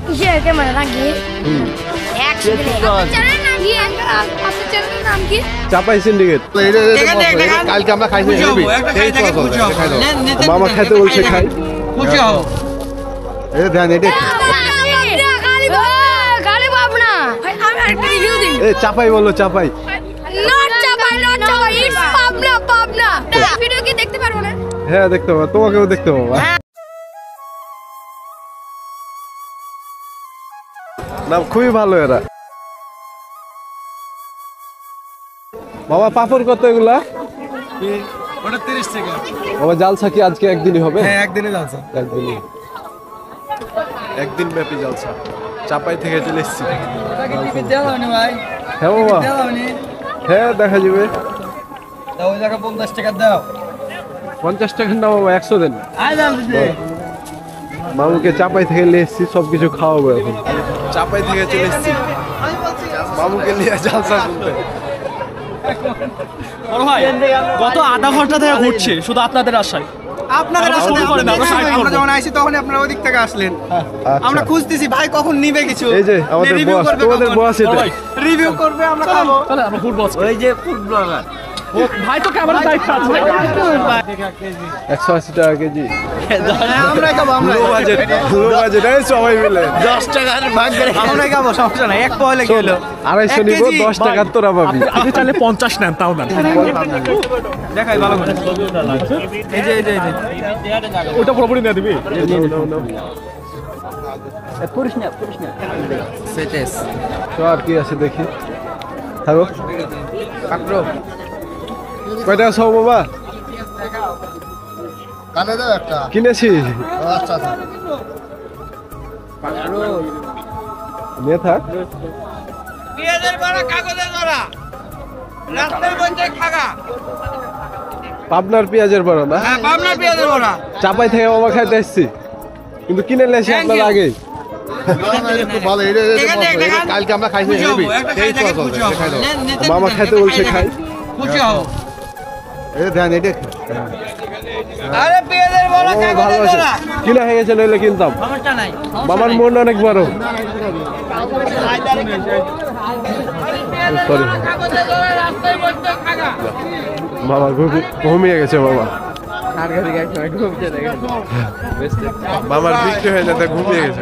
কিসের ক্যামেরা নাকি এক সেকেন্ড চ্যানেল নাম কি আপনার চ্যানেলের নাম কি চাপাই সিন্ডিকেট কালকে আমরা খাইছি মামা খাইতে বলছে খাই খুশি হও এই ধ্যান এটা গালি বাপ না ভাই আমি একটা রিভিউ দিই এই চাপাই বললো Chapai not Chapai it's Pabna video কি দেখতে পারবো না হ্যাঁ দেখতে পাবো তোমাকেও দেখতে পাবো না খুবই ভালো এরা বাবা পাপড় কত এগুলা ওটা 30 টাকা বাবা জালসা কি আজকে একদিনই হবে হ্যাঁ একদিনই জালসা একদিন ব্যাপী জালসা চাপাই থেকে চলে এসেছি ওটাকে টিভি দেওনি ভাই হ্যাঁ বাবা দেওনি হ্যাঁ দেখা যাবে দাও ওই জায়গা 50 টাকা দাও 50 টাকা না বাবা 100 দেন আই জানতে মামুকে চাপাই থেকে নিয়ে এসেছি সবকিছু খাওয়াবো এখন চাপাই থেকে চলে এসেছি মামুকে নিয়ে জালসা শুনতে বড় ভাই গত আধা ঘন্টা থেকে ঘুরছে শুধু আপনাদের আশায় আপনাদের শুরু করেন, আমরা start করব। আমরা যখন আইছি তখন আপনারা ওই দিক থেকে আসলেন আমরা খুঁজতেছি ভাই কখন নিবে কিছু এই যে আমাদের বস তোমাদের বস এটা রিভিউ করবে আমরা খাবো চলে আমরা ফুড বস ওই যে ফুড ব্লগার ভাই তো ক্যামেরা দায়িত্ব আছে 180 টাকা কেজি আমরা খাবো আমরা লো বাজেট এই সবাই মিলে 10 টাকার ভাগ করে আমরা খাবো সমস্যা নাই এক পয়লা কিলো 250 নিব 10 টাকা তোরা পাবি আপনি চাইলে 50 নেন তাও নেন দেখাই ভালো করে এই যে ওটা পুরোপুরি নিয়ে দিবি পুরিশ না সেটেস তো আর কি আছে দেখি হ্যালো কাটরো কয়টা সব বাবা কানে দাও একটা কিনেছি আচ্ছা আচ্ছা নিয়ে থাক পেঁয়াজের বড়া কাগজের বড়া রাস্তার মধ্যে খাগা পাবনার পেঁয়াজের বড় না হ্যাঁ পাবনার পেঁয়াজের বড়া চাপাই থেকে বাবা খাইতে এসছি কিন্তু কিনে লেছি আপনার আগে একটু ভালো কালকে আমরা খাইছি মামা খাইতে বলছে খাই খুশি হও এই ধ্যান এটা আরে পেঁয়াজের বড়া ও কাগজের ভালোবাসে বড়া কিনা হয়ে গেছে নইলে কিনতাম সমস্যা নাই মামার মন অনেক বড় সরি কাগজের বড়া রাস্তার মধ্যে খাগা মামা ঘুমিয়ে গেছে মামা মামার বৃষ্টি হয়ে যেতে ঘুমিয়ে গেছে